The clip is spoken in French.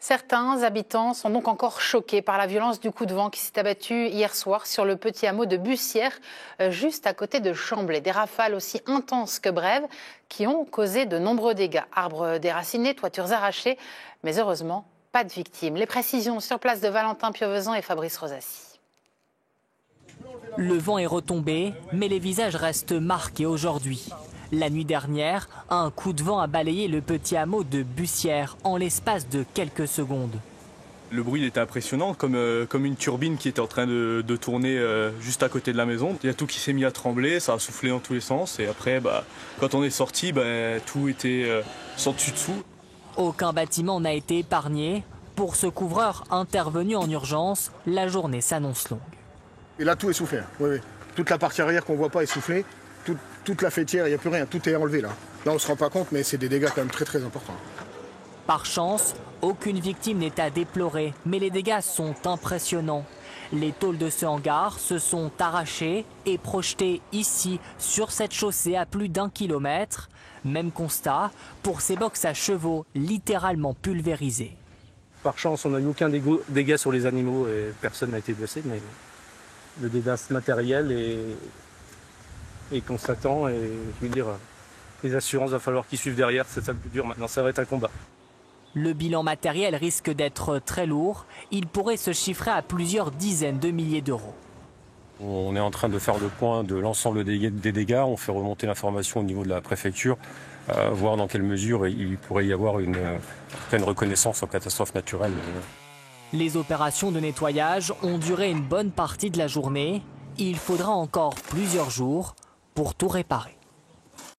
Certains habitants sont donc encore choqués par la violence du coup de vent qui s'est abattu hier soir sur le petit hameau de Bussière, juste à côté de Chamblay. Des rafales aussi intenses que brèves qui ont causé de nombreux dégâts. Arbres déracinés, toitures arrachées, mais heureusement, pas de victimes. Les précisions sur place de Valentin Piovesan et Fabrice Rosassi. Le vent est retombé, mais les visages restent marqués aujourd'hui. La nuit dernière, un coup de vent a balayé le petit hameau de Bussière en l'espace de quelques secondes. Le bruit était impressionnant, comme une turbine qui était en train de tourner juste à côté de la maison. Il y a tout qui s'est mis à trembler, ça a soufflé dans tous les sens. Et après, quand on est sorti, tout était sans dessus-dessous. Aucun bâtiment n'a été épargné. Pour ce couvreur intervenu en urgence, la journée s'annonce longue. Et là, tout est soufflé. Oui, oui. Toute la partie arrière qu'on ne voit pas est soufflée. Toute la faîtière, il n'y a plus rien. Tout est enlevé là. Là, on ne se rend pas compte, mais c'est des dégâts quand même très très importants. Par chance, aucune victime n'est à déplorer, mais les dégâts sont impressionnants. Les tôles de ce hangar se sont arrachées et projetées ici, sur cette chaussée à plus d'1 kilomètre. Même constat pour ces box à chevaux littéralement pulvérisés. Par chance, on n'a eu aucun dégât sur les animaux et personne n'a été blessé, mais le dégât matériel est constatant et je veux dire, les assurances, il va falloir qu'ils suivent derrière, c'est ça le plus dur maintenant, ça va être un combat. Le bilan matériel risque d'être très lourd, il pourrait se chiffrer à plusieurs dizaines de milliers d'euros. On est en train de faire le point de l'ensemble des dégâts, on fait remonter l'information au niveau de la préfecture, voir dans quelle mesure il pourrait y avoir une reconnaissance en catastrophe naturelle. Les opérations de nettoyage ont duré une bonne partie de la journée. Il faudra encore plusieurs jours pour tout réparer.